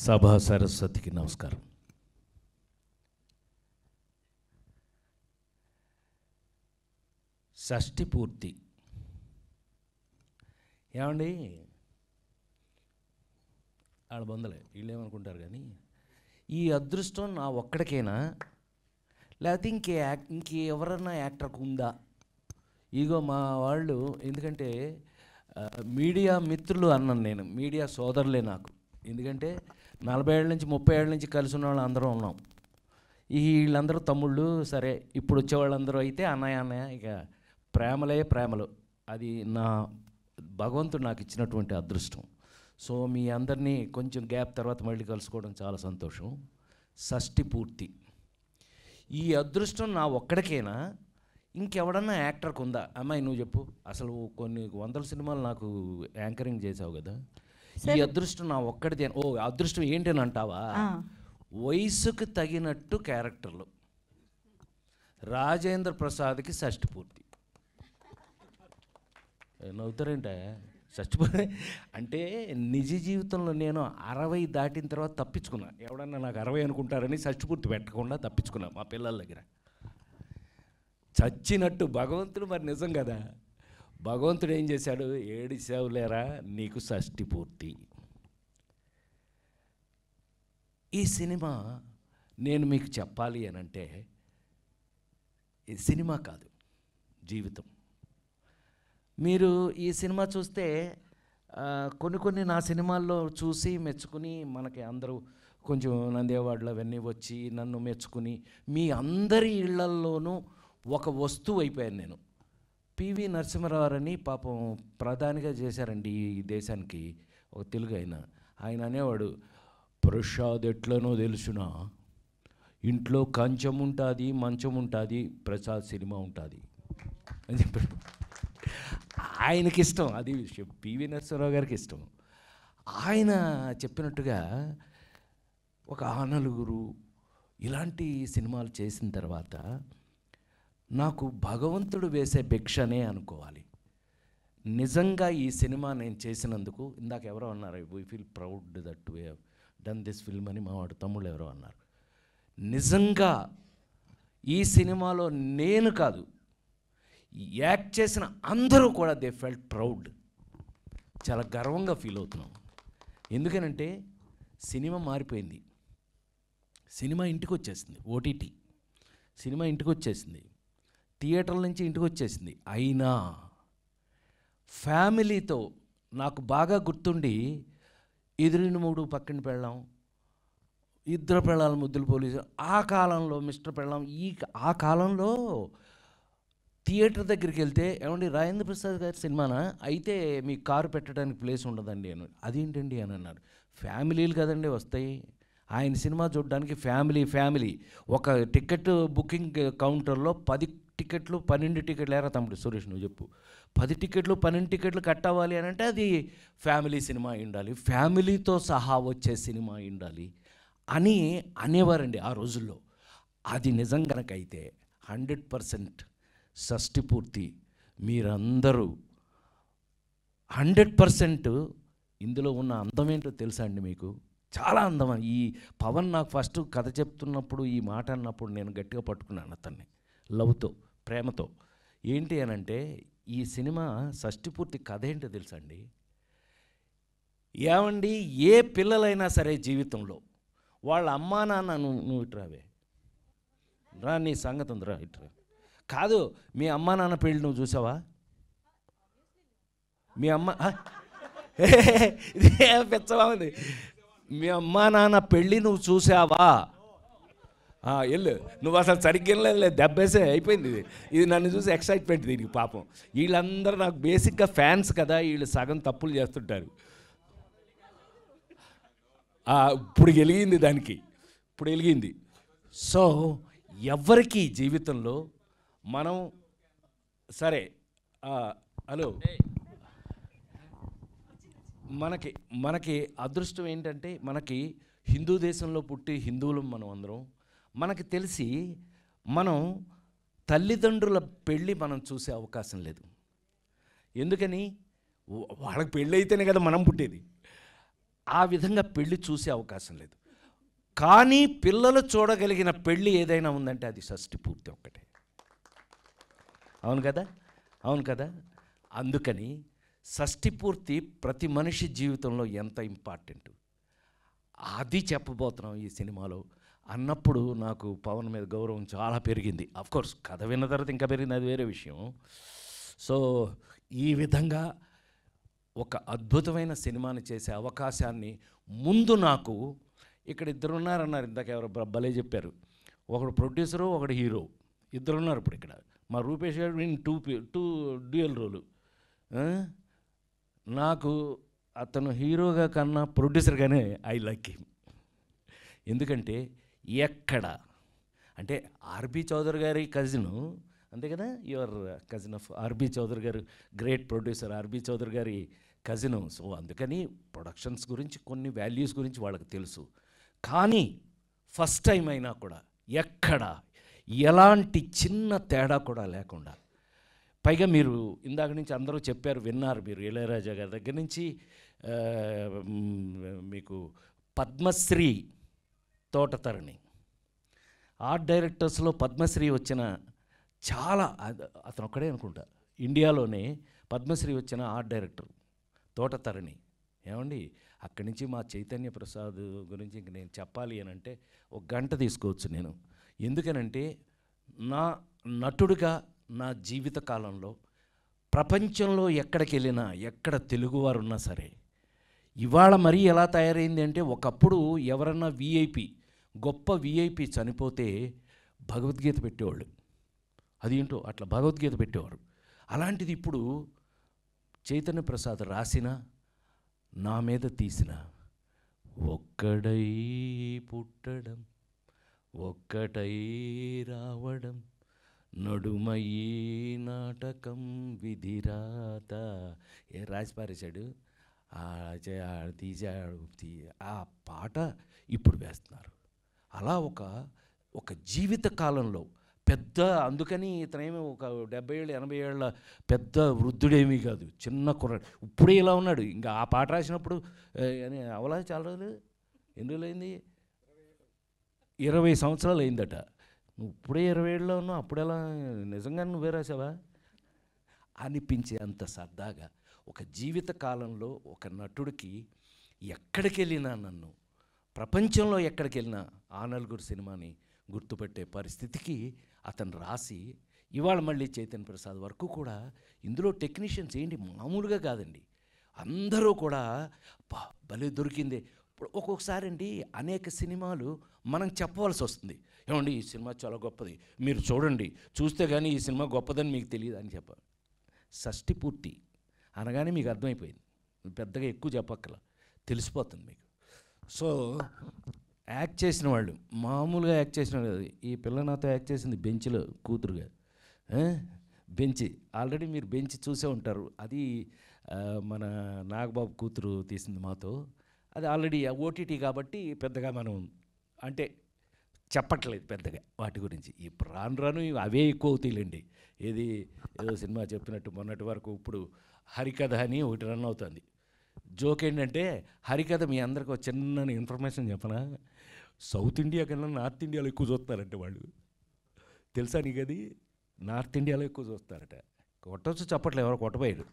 సభా సరస్వతికి నమస్కారం. షష్ఠి పూర్తి ఏమండి, ఆడ బొందలే వీళ్ళు ఏమనుకుంటారు కానీ ఈ అదృష్టం నా ఒక్కడికేనా లేకపోతే ఇంకెవరన్నా యాక్టర్కి ఉందా? ఇగో మా వాళ్ళు, ఎందుకంటే మీడియా మిత్రులు అన్నాను నేను, మీడియా సోదరులే నాకు. ఎందుకంటే 40 ఏళ్ళ నుంచి 30 ఏళ్ళ నుంచి కలిసి ఉన్న వాళ్ళు అందరూ ఉన్నాం. వీళ్ళందరూ తమ్ముళ్ళు. సరే, ఇప్పుడు వచ్చేవాళ్ళందరూ అయితే అన్నయ్య అన్నయ్య, ఇక ప్రేమలే ప్రేమలు. అది నా భగవంతుడు నాకు ఇచ్చినటువంటి అదృష్టం. సో మీ అందరినీ కొంచెం గ్యాప్ తర్వాత మళ్ళీ కలుసుకోవడం చాలా సంతోషం. షష్ఠి పూర్తి. ఈ అదృష్టం నా ఒక్కడికేనా ఇంకెవడన్నా యాక్టర్కి ఉందా? అమ్మాయి నువ్వు చెప్పు. అసలు కొన్ని 100 సినిమాలు నాకు యాంకరింగ్ చేసావు కదా, ఈ అదృష్టం నా ఒక్కడిదే. ఓ అదృష్టం ఏంటని అంటావా? వయసుకు తగినట్టు క్యారెక్టర్లు. రాజేంద్ర ప్రసాద్కి షష్ఠి పూర్తి. నవ్వుతారేంటే? షష్ఠి పూర్తి అంటే నిజ జీవితంలో నేను 60 దాటిన తర్వాత తప్పించుకున్నా. ఎవడన్నా నాకు 60 అనుకుంటారని షష్ఠి పూర్తి పెట్టకుండా తప్పించుకున్నా మా పిల్లల దగ్గర. చచ్చినట్టు భగవంతుడు మరి నిజం కదా. భగవంతుడు ఏం చేశాడు? ఏడిసావులేరా నీకు షష్ఠి పూర్తి. ఈ సినిమా నేను మీకు చెప్పాలి అని అంటే, ఈ సినిమా కాదు, జీవితం. మీరు ఈ సినిమా చూస్తే కొన్ని నా సినిమాల్లో చూసి మెచ్చుకుని మనకి అందరూ కొంచెం నంది అవార్డులు అవన్నీ వచ్చి నన్ను మెచ్చుకుని మీ అందరి ఇళ్లల్లోనూ ఒక వస్తువు అయిపోయాను నేను. పివి నరసింహారావు అని పాపం ప్రధానిగా చేశారండి ఈ దేశానికి, ఒక తెలుగు ఆయన అనేవాడు, ప్రసాద్ ఎట్లనో తెలుసునా, ఇంట్లో కంచం ఉంటుంది, మంచం ఉంటుంది, ప్రసాద్ సినిమా ఉంటుంది అని చెప్పాడు. ఆయనకి ఇష్టం అది విషయం, పివి నరసింహారావు గారికి ఇష్టం. ఆయన చెప్పినట్టుగా ఒక నలుగురు ఇలాంటి సినిమాలు చేసిన తర్వాత నాకు భగవంతుడు వేసే భిక్షనే అనుకోవాలి. నిజంగా ఈ సినిమా నేను చేసినందుకు, ఇందాక ఎవరో అన్నారు, we feel proud that we have done this film అని మా వాడు తమ్ముళ్ళు ఎవరో అన్నారు. నిజంగా ఈ సినిమాలో నేను కాదు, యాక్ట్ చేసిన అందరూ కూడా దే ఫెల్ట్ ప్రౌడ్. చాలా గర్వంగా ఫీల్ అవుతున్నాం. ఎందుకనంటే సినిమా మారిపోయింది. సినిమా ఇంటికి వచ్చేసింది, ఓటీటీ సినిమా ఇంటికి వచ్చేసింది, థియేటర్ల నుంచి ఇంటికి వచ్చేసింది. అయినా ఫ్యామిలీతో నాకు బాగా గుర్తుండి, ఎదురిని మూడు పక్కన పెళ్ళాం, ఇద్దరు పెళ్ళాలి ముద్దులు పోలీసు, ఆ కాలంలో మిస్టర్ పెళ్ళాం, ఆ కాలంలో థియేటర్ దగ్గరికి వెళ్తే, ఏమండి రాజేంద్ర ప్రసాద్ గారి సినిమానా అయితే మీ కారు పెట్టడానికి ప్లేస్ ఉండదండి అని. అదేంటండి అని అన్నారు. ఫ్యామిలీలు కదండి వస్తాయి, ఆయన సినిమా చూడడానికి ఫ్యామిలీ ఒక టికెట్ బుకింగ్ కౌంటర్లో 10 టికెట్లు 12 టికెట్లు లేరా తమ్ముడు సురేష్ నువ్వు చెప్పు, 10 టికెట్లు 12 టికెట్లు కట్ అవ్వాలి అని అంటే అది ఫ్యామిలీ సినిమా ఉండాలి, ఫ్యామిలీతో సహా వచ్చే సినిమా ఉండాలి అని అనేవారండి ఆ రోజుల్లో. అది నిజం కనుకైతే 100% షష్ఠి పూర్తి మీరందరూ 100% ఇందులో ఉన్న అందం ఏంటో తెలుసా అండి మీకు? చాలా అందం. ఈ పవన్ నాకు ఫస్ట్ కథ చెప్తున్నప్పుడు ఈ మాట అన్నప్పుడు నేను గట్టిగా పట్టుకున్నాను అతన్ని, లవ్తో, ప్రేమతో. ఏంటి అని అంటే, ఈ సినిమా షష్ఠి పూర్తి కథ ఏంటో తెలుసా అండి? ఏమండి, ఏ పిల్లలైనా సరే జీవితంలో వాళ్ళ అమ్మా నాన్న, నువ్వు ఇటురావే రా, నీ సంగతి ఉందిరా ఇటురా. కాదు, మీ అమ్మా నాన్న పెళ్ళి నువ్వు చూసావా? మీ అమ్మ ఇదే పెచ్చవా ఉంది. మీ అమ్మా నాన్న పెళ్ళి నువ్వు చూసావా? వెళ్ళు, నువ్వు అసలు సరిగ్గా లేదు, దెబ్బేసే అయిపోయింది. ఇది నన్ను చూసి ఎక్సైట్మెంట్ దీనికి. పాపం వీళ్ళందరూ నాకు బేసిక్గా ఫ్యాన్స్ కదా, వీళ్ళు సగం తప్పులు చేస్తుంటారు. ఇప్పుడు వెలిగింది దానికి, ఇప్పుడు వెలిగింది. సో ఎవరికి జీవితంలో మనం సరే, హలో, మనకి అదృష్టం ఏంటంటే, మనకి హిందూ దేశంలో పుట్టి హిందువులం మనం అందరం. మనకి తెలిసి మనం తల్లిదండ్రుల పెళ్ళి మనం చూసే అవకాశం లేదు. ఎందుకని? వాళ్ళకి పెళ్ళి అయితేనే కదా మనం పుట్టేది. ఆ విధంగా పెళ్ళి చూసే అవకాశం లేదు. కానీ పిల్లలు చూడగలిగిన పెళ్ళి ఏదైనా ఉందంటే అది షష్ఠి పూర్తి ఒక్కటే. అవును కదా, అవును కదా. అందుకని షష్ఠి పూర్తి ప్రతి మనిషి జీవితంలో ఎంత ఇంపార్టెంట్ అది చెప్పబోతున్నాం ఈ సినిమాలో. అన్నప్పుడు నాకు పవన్ మీద గౌరవం చాలా పెరిగింది. అఫ్కోర్స్ కథ విన్న తర్వాత ఇంకా పెరిగింది, అది వేరే విషయం. సో ఈ విధంగా ఒక అద్భుతమైన సినిమాని చేసే అవకాశాన్ని ముందు నాకు ఇక్కడ ఇద్దరు ఉన్నారన్నారు ఇందాక, ఎవరు భలే చెప్పారు. ఒకడు ప్రొడ్యూసరు, ఒకడు హీరో, ఇద్దరు ఉన్నారు ఇప్పుడు ఇక్కడ. మా రూపేష్ గారు నేను టూ డ్యూయల్ రోలు. నాకు అతను హీరోగా కన్నా ప్రొడ్యూసర్గానే ఐ లైక్ హిమ్. ఎందుకంటే ఎక్కడ అంటే ఆర్బి చౌదరి గారి కజిను, అంతే కదా, your cousin of R B Chaudhary గారు, గ్రేట్ ప్రొడ్యూసర్ ఆర్బి చౌదరి గారి కజిను. సో అందుకని ప్రొడక్షన్స్ గురించి కొన్ని వాల్యూస్ గురించి వాళ్ళకి తెలుసు. కానీ ఫస్ట్ టైం అయినా కూడా ఎక్కడ ఎలాంటి చిన్న తేడా కూడా లేకుండా, పైగా మీరు ఇందాక నుంచి అందరూ చెప్పారు, విన్నారు మీరు, ఇళయరాజా గారి దగ్గర నుంచి మీకు పద్మశ్రీ తోటతరణి, ఆర్ట్ డైరెక్టర్స్లో పద్మశ్రీ వచ్చిన చాలా, అతను ఒక్కడే అనుకుంటా ఇండియాలోనే పద్మశ్రీ వచ్చిన ఆర్ట్ డైరెక్టర్ తోటతరణి. ఏమండి, అక్కడి నుంచి మా చైతన్య ప్రసాద్ గురించి ఇంక నేను చెప్పాలి అని అంటే ఒక గంట తీసుకోవచ్చు నేను. ఎందుకనంటే నా నటుడిగా నా జీవిత కాలంలో ప్రపంచంలో ఎక్కడికి వెళ్ళినా, ఎక్కడ తెలుగువారు ఉన్నా సరే, ఇవాళ మరీ ఎలా తయారైంది అంటే, ఒకప్పుడు ఎవరన్నా విఐపి, గొప్ప విఐపి చనిపోతే భగవద్గీత పెట్టేవాళ్ళు, అదేంటో అట్లా భగవద్గీత పెట్టేవారు. అలాంటిది ఇప్పుడు చైతన్య ప్రసాద్ రాసిన, నా మీద తీసిన ఒక్కడై పుట్టడం ఒక్కటై రావడం నడుమయ్యి నాటకం విధిరాత, ఏ రాసి పారేశాడు, తీసాడు. ఆ పాట ఇప్పుడు వేస్తున్నారు. అలా ఒక జీవిత కాలంలో పెద్ద, అందుకని ఇతనేమీ ఒక 70 ఏళ్ళు 80 ఏళ్ళ పెద్ద వృద్ధుడేమీ కాదు, చిన్న కుర్రాడు. ఇప్పుడే ఇలా ఉన్నాడు. ఇంకా ఆ పాట రాసినప్పుడు అని అవలా చాలా రోజులు, ఎన్ని రోజులు అయింది, 20 సంవత్సరాలు అయిందట. నువ్వు ఇప్పుడే 20 ఏళ్ళలో ఉన్నావు, అప్పుడెలా, నిజంగా నువ్వే రాసావా అనిపించే అంత సరదాగా ఒక జీవిత కాలంలో ఒక నటుడికి ఎక్కడికి వెళ్ళినా, నన్ను ప్రపంచంలో ఎక్కడికి వెళ్ళినా ఆ నలుగురు సినిమాని గుర్తుపెట్టే పరిస్థితికి అతను రాసి, ఇవాళ మళ్ళీ చైతన్య ప్రసాద్ వరకు కూడా ఇందులో టెక్నీషియన్స్ ఏంటి మామూలుగా కాదండి, అందరూ కూడా భలే దొరికింది. ఇప్పుడు ఒక్కొక్కసారి అండి అనేక సినిమాలు మనం చెప్పవలసి వస్తుంది, ఏమండి ఈ సినిమా చాలా గొప్పది, మీరు చూడండి, చూస్తే కానీ ఈ సినిమా గొప్పదని మీకు తెలియదు అని చెప్పాలి. షష్ఠి పూర్తి అనగానే మీకు అర్థమైపోయింది, పెద్దగా ఎక్కువ చెప్పక్కల, తెలిసిపోతుంది మీకు. సో యాక్ట్ చేసిన వాళ్ళు మామూలుగా యాక్ట్ చేసిన వాళ్ళు, ఈ పిల్ల నాతో యాక్ట్ చేసింది బెంచ్లో కూతురుగా, బెంచి ఆల్రెడీ మీరు బెంచ్ చూసే ఉంటారు, అది మన నాగబాబు కూతురు తీసింది మాతో. అది ఆల్రెడీ ఓటీటీ కాబట్టి పెద్దగా మనం అంటే చెప్పట్లేదు పెద్దగా వాటి గురించి. ఇప్పుడు రాను అవే ఎక్కువ అవుతాయిలేండి. ఏదో సినిమా చెప్పినట్టు మొన్నటి వరకు ఇప్పుడు హరికథ అని ఒకటి రన్ అవుతుంది. జోక్ ఏంటంటే, హరికథ మీ అందరికీ ఒక చిన్న ఇన్ఫర్మేషన్ చెప్పనా, సౌత్ ఇండియా కన్నా నార్త్ ఇండియాలో ఎక్కువ చూస్తారంటే వాళ్ళు, తెలుసా నీకు అది? నార్త్ ఇండియాలో ఎక్కువ చూస్తారట. కొట్టవచ్చు చెప్పట్లేదు, ఎవరో కొట్టబోయాడు.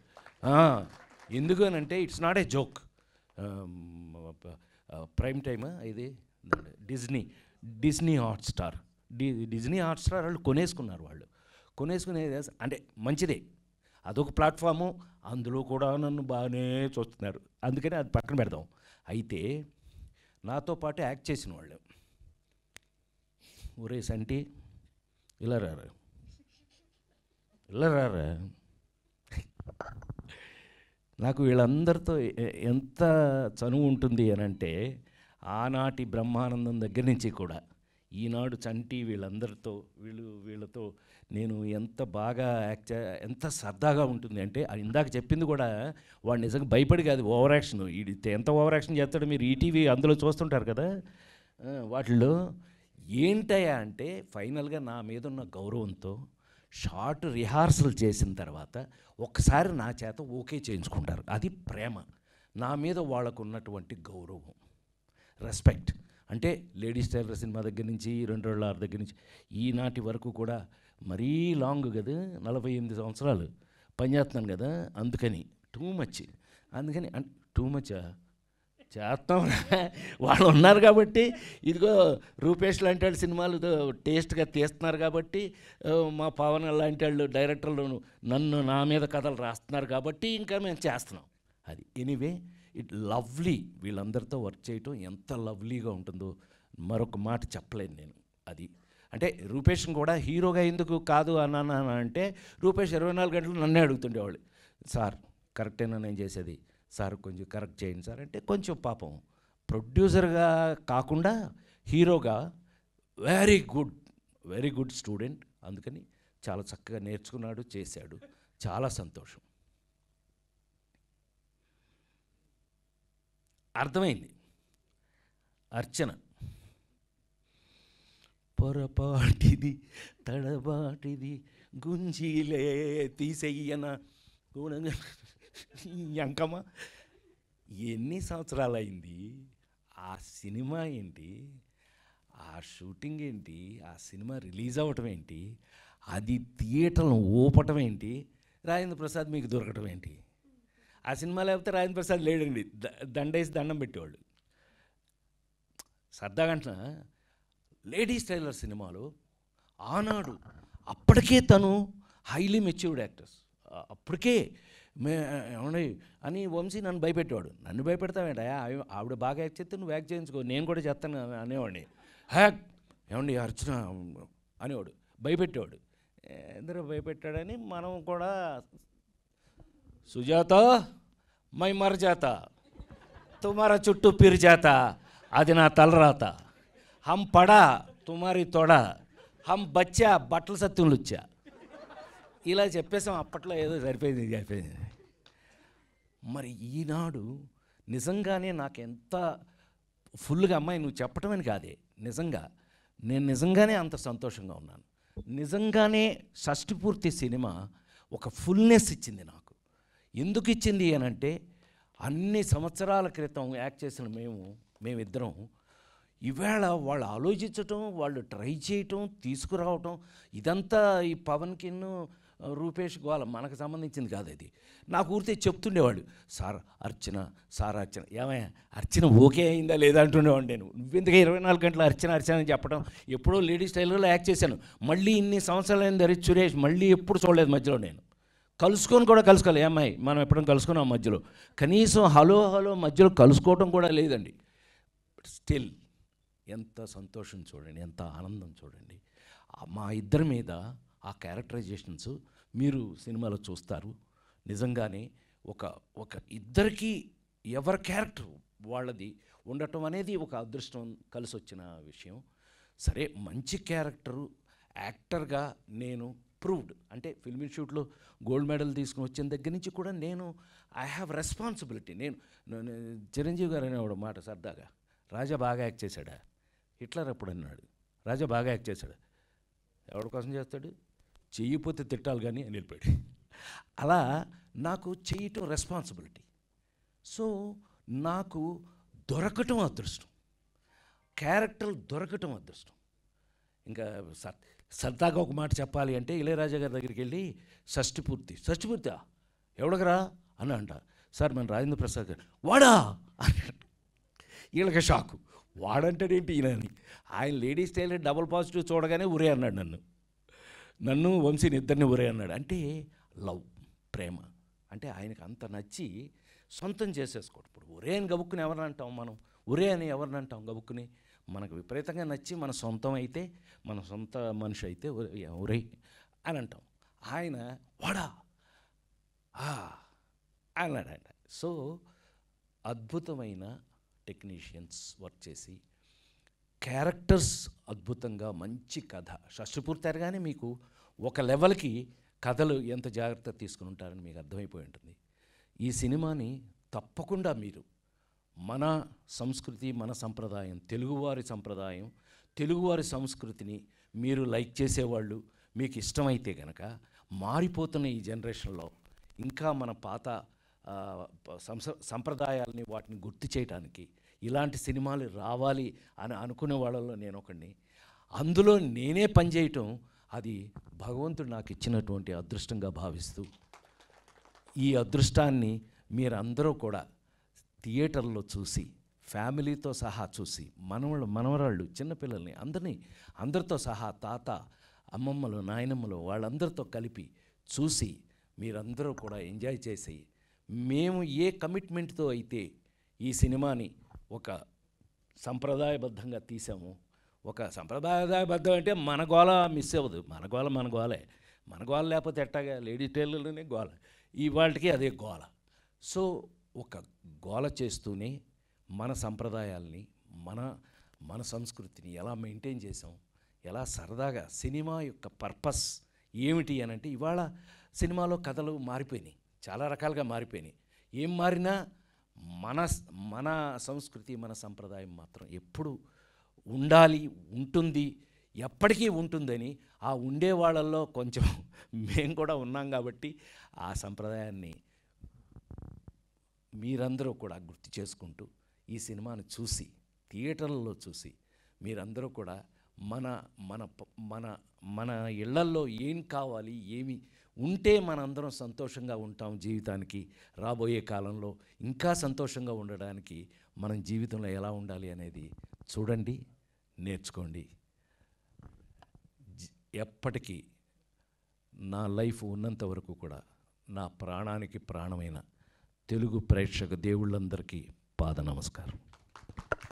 ఎందుకు అని అంటే, it's not a joke. Prime టైమా ఇది, డిజ్నీ హాట్స్టార్ వాళ్ళు కొనేసుకున్నారు. వాళ్ళు కొనేసుకునే అంటే మంచిదే, అదొక ప్లాట్ఫాము, అందులో కూడా నన్ను బాగానే చూస్తున్నారు, అందుకని అది పక్కన పెడదాం. అయితే నాతో పాటు యాక్ట్ చేసిన వాళ్ళు, ఒరే సంటి ఇలా రారా, నాకు వీళ్ళందరితో ఎంత చనువు ఉంటుంది అని అంటే, ఆనాటి బ్రహ్మానందం దగ్గర నుంచి కూడా ఈనాడు చంటి వీళ్ళందరితో వీళ్ళతో నేను ఎంత బాగా ఎంత సరదాగా ఉంటుంది అంటే, ఇందాక చెప్పింది కూడా వాడు నిజంగా భయపడి కాదు, ఓవర్ యాక్షన్. ఎంత ఓవర్ యాక్షన్ చేస్తాడో మీరు ఈటీవీ అందులో చూస్తుంటారు కదా, వాటిల్లో ఏంటయ్యా అంటే, ఫైనల్గా నా మీద ఉన్న గౌరవంతో షార్ట్ రిహార్సల్ చేసిన తర్వాత ఒక్కసారి నా చేత ఓకే చేయించుకుంటారు. అది ప్రేమ. నా మీద వాళ్ళకు ఉన్నటువంటి గౌరవం, రెస్పెక్ట్. అంటే లేడీస్ టైలర్ సినిమా దగ్గర నుంచి 2 దగ్గర నుంచి ఈనాటి వరకు కూడా మరీ లాంగ్ కదా, 48 సంవత్సరాలు పనిచేస్తున్నాను కదా, అందుకని టూ మచ్. అందుకని టూ మచ్ చేస్తాం. వాళ్ళు ఉన్నారు కాబట్టి, ఇదిగో రూపేష్ లాంటి వాళ్ళు సినిమాలు టేస్ట్గా తీస్తున్నారు కాబట్టి, మా పవన్ లాంటి వాళ్ళు డైరెక్టర్లు నా మీద కథలు రాస్తున్నారు కాబట్టి ఇంకా మేము చేస్తున్నాం. అది ఎనీవే ఇట్ లవ్లీ. వీళ్ళందరితో వర్క్ చేయటం ఎంత లవ్లీగా ఉంటుందో మరొక మాట చెప్పలేను నేను. అది అంటే రూపేష్ని కూడా హీరోగా ఎందుకు కాదు అన్నాను అంటే, రూపేష్ 24 గంటలు నన్నే అడుగుతుండేవాళ్ళు, సార్ కరెక్టేనా నేను చేసేది, సార్ కొంచెం కరెక్ట్ చేయండి సార్ అంటే. కొంచెం పాపం ప్రొడ్యూసర్గా కాకుండా హీరోగా వెరీ గుడ్ స్టూడెంట్. అందుకని చాలా చక్కగా నేర్చుకున్నాడు, చేశాడు. చాలా సంతోషం. అర్థమైంది. అర్చన పొరపాటిది తడబాటిది గుంజీలే తీసేయన ఎంకమ్మ. ఎన్ని సంవత్సరాలు అయింది ఆ సినిమా ఏంటి, ఆ షూటింగ్ ఏంటి, ఆ సినిమా రిలీజ్ అవ్వటం ఏంటి, అది థియేటర్ను ఊపటం ఏంటి, రాజేంద్ర ప్రసాద్ మీకు దొరకటం ఏంటి. ఆ సినిమా లేకపోతే రాజేంద్ర ప్రసాద్ లేడండి, దండేసి దండం పెట్టేవాళ్ళు. సరదాగంట లేడీస్ టైలర్ సినిమాలో ఆనాడు అప్పటికే తను హైలీ మెచ్యూర్డ్ యాక్టర్స్, అప్పటికే ఏమండి అని వంశీ నన్ను భయపెట్టేవాడు. నన్ను భయపెడతావేంట, ఆవిడ బాగా యాక్ట్ చేస్తే నువ్వు యాక్ట్ చేయించుకో, నేను కూడా చేస్తాను అనేవాడిని. హ్యాక్ ఏమండి అర్చన అనేవాడు, భయపెట్టేవాడు. ఎందుకు భయపెట్టాడని మనం కూడా సుజాత మై మర జాత తుమారా చుట్టూ పిరి జాత, అది నా తలరాత, హమ్ పడా తుమారి తొడ, హమ్ బచ్చా బట్టల సత్యంలు వచ్చా. ఇలా చెప్పేసాం అప్పట్లో, ఏదో సరిపోయింది. మరి ఈనాడు నిజంగానే నాకు ఎంత ఫుల్గా, అమ్మాయి నువ్వు చెప్పటమని కాదే, నేను నిజంగానే అంత సంతోషంగా ఉన్నాను. నిజంగానే షష్టిపూర్తి సినిమా ఒక ఫుల్నెస్ ఇచ్చింది నాకు. ఎందుకు ఇచ్చింది అనంటే, అన్ని సంవత్సరాల క్రితం యాక్ట్ చేసిన మేమిద్దరం ఈవేళ వాళ్ళు ఆలోచించటం, వాళ్ళు ట్రై చేయటం, తీసుకురావటం, ఇదంతా ఈ పవన్కిన్ను రూపేష్ గోల మనకు సంబంధించింది కాదు. అది నాకు ఊరితే చెప్తుండేవాడు, సార్ అర్చన ఏమయ్యా అర్చన ఓకే అయిందా లేదా అంటుండేవాడు. నేను నువ్వెందుకు 24 గంటలు అర్చన అని చెప్పడం. ఎప్పుడో లేడీస్ టైలర్లో యాక్ట్ చేశాను, మళ్ళీ ఇన్ని సంవత్సరాలు అయింది హరి సురేష్, మళ్ళీ ఎప్పుడు చూడలేదు మధ్యలో. నేను కలుసుకోవాలి, ఏమ్మాయి మనం ఎప్పుడైనా కలుసుకున్నాం మధ్యలో, కనీసం హలో మధ్యలో కలుసుకోవటం కూడా లేదండి. స్టిల్ ఎంత సంతోషం చూడండి, ఎంత ఆనందం చూడండి. మా ఇద్దరి మీద ఆ క్యారెక్టరైజేషన్స్ మీరు సినిమాలో చూస్తారు. నిజంగానే ఒక ఇద్దరికి ఎవరి క్యారెక్టర్ వాళ్ళది ఉండటం అనేది ఒక అదృష్టం, కలిసి వచ్చిన విషయం. సరే, మంచి క్యారెక్టరు యాక్టర్గా నేను ప్రూవ్డ్. అంటే ఫిల్మ్ ఇన్స్టిట్యూట్లో గోల్డ్ మెడల్ తీసుకుని వచ్చిన దగ్గర నుంచి కూడా నేను ఐ హ్యావ్ రెస్పాన్సిబిలిటీ. నేను చిరంజీవి గారు అనేవాడు మాట సరదాగా, రాజా బాగా యాక్ట్ చేశాడా, హిట్లర్ అప్పుడు అన్నాడు, రాజా బాగా యాక్ట్ చేశాడు, ఎవరి కోసం చేస్తాడు, చెయ్యిపోతే తిట్టాలి కానీ అని వెళ్ళిపోయాడు. అలా నాకు చేయటం రెస్పాన్సిబిలిటీ. సో నాకు దొరకటం అదృష్టం, క్యారెక్టర్లు దొరకటం అదృష్టం. ఇంకా సరదాగా ఒక మాట చెప్పాలి అంటే, ఇళయరాజా గారి దగ్గరికి వెళ్ళి షష్టిపూర్తి ఎవడగరా అని అంట. సార్ మన రాజేంద్ర ప్రసాద్ గారు, వాడా అని. వీళ్ళకి షాకు, వాడంటాడేంటి ఈయనని. ఆయన లేడీస్ టైలర్ డబుల్ పాజిటివ్ చూడగానే ఉరే అన్నాడు, నన్ను వంశీని ఇద్దరిని ఉరే అన్నాడు. అంటే లవ్, ప్రేమ అంటే ఆయనకు అంత నచ్చి సొంతం చేసేసుకోడు. ఇప్పుడు ఉరే అని గబుక్కుని ఎవరిని అంటాం మనం, ఉరే అని ఎవరిని అంటాం గబుక్కుని. మనకు విపరీతంగా నచ్చి మన సొంతం అయితే, మన సొంత మనిషి అయితే ఉరే అని అంటాం. ఆయన వాడా అన్నాడంట. సో అద్భుతమైన టెక్నీషియన్స్ వర్క్ చేసి, క్యారెక్టర్స్ అద్భుతంగా, మంచి కథ. షష్టిపూర్తి అనగానే మీకు ఒక లెవెల్కి కథలు ఎంత జాగ్రత్త తీసుకుని ఉంటారని మీకు అర్థమైపోయి ఉంటుంది. ఈ సినిమాని తప్పకుండా మీరు మన సంస్కృతి, మన సంప్రదాయం, తెలుగువారి సంప్రదాయం, తెలుగువారి సంస్కృతిని మీరు లైక్ చేసేవాళ్ళు, మీకు ఇష్టమైతే కనుక, మారిపోతున్న ఈ జనరేషన్లో ఇంకా మన పాత సంప్రదాయాలని వాటిని గుర్తు చేయడానికి ఇలాంటి సినిమాలు రావాలి అని అనుకునే వాళ్ళలో నేను ఒకడిని. అందులో నేనే పనిచేయటం అది భగవంతుడు నాకు ఇచ్చినటువంటి అదృష్టంగా భావిస్తూ, ఈ అదృష్టాన్ని మీరందరూ కూడా థియేటర్లో చూసి, ఫ్యామిలీతో సహా చూసి, మనవరాళ్ళు చిన్నపిల్లల్ని అందరితో సహా తాత, అమ్మమ్మలు, నాయనమ్మలు వాళ్ళందరితో కలిపి చూసి మీరందరూ కూడా ఎంజాయ్ చేసి, మేము ఏ కమిట్మెంట్తో అయితే ఈ సినిమాని ఒక సంప్రదాయబద్ధంగా తీసాము, ఒక సంప్రదాయబద్ధం అంటే మన గోల మిస్ అవ్వదు, మన గోలే, మన గోల లేకపోతే ఎట్టాగా, లేడీ టైలర్లోనే గోల, ఇవాళకి అదే గోల. సో ఒక గోల చేస్తూనే మన సంప్రదాయాల్ని, మన సంస్కృతిని ఎలా మెయింటైన్ చేసాం, ఎలా సరదాగా, సినిమా యొక్క పర్పస్ ఏమిటి అని అంటే, ఇవాళ సినిమాలో కథలు మారిపోయినాయి, చాలా రకాలుగా మారిపోయినాయి. ఏం మారినా మన సంస్కృతి, మన సంప్రదాయం మాత్రం ఎప్పుడు ఉండాలి, ఉంటుంది, ఎప్పటికీ ఉంటుందని ఆ ఉండే వాళ్ళల్లో కొంచెం మేము కూడా ఉన్నాం కాబట్టి ఆ సంప్రదాయాన్ని మీరందరూ కూడా గుర్తు చేసుకుంటూ ఈ సినిమాను చూసి, థియేటర్లలో చూసి మీరందరూ కూడా మన మన మన మన ఇళ్లల్లో ఏం కావాలి, ఏమి ఉంటే మనందరం సంతోషంగా ఉంటాం, జీవితానికి రాబోయే కాలంలో ఇంకా సంతోషంగా ఉండడానికి మనం జీవితంలో ఎలా ఉండాలి అనేది చూడండి, నేర్చుకోండి. ఎప్పటికీ నా లైఫ్ ఉన్నంత వరకు కూడా నా ప్రాణానికి ప్రాణమైన తెలుగు ప్రేక్షక దేవుళ్ళందరికీ పాద నమస్కారం.